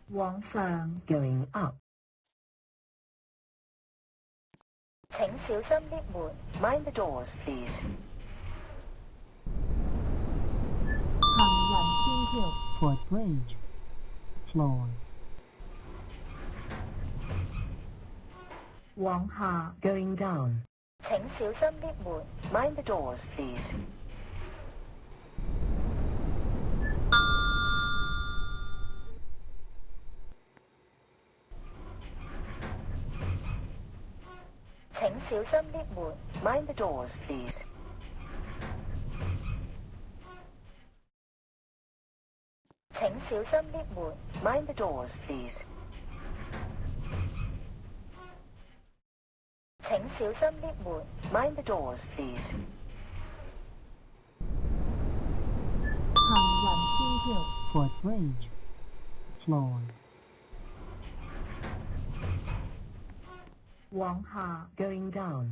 往上 Going up. 請小心 lift 門 Mind the doors, please. 行人天橋 Footbridge. Floor. 往下 Going down. 請小心 lift 門 Mind the doors, please. 請小心 lift 門 Mind the doors, please. 請小心 lift 門 Mind the doors, please. 請小心 lift 門 Mind the doors, please. 行人天橋 Footbridge. Floor. 往下 Going down.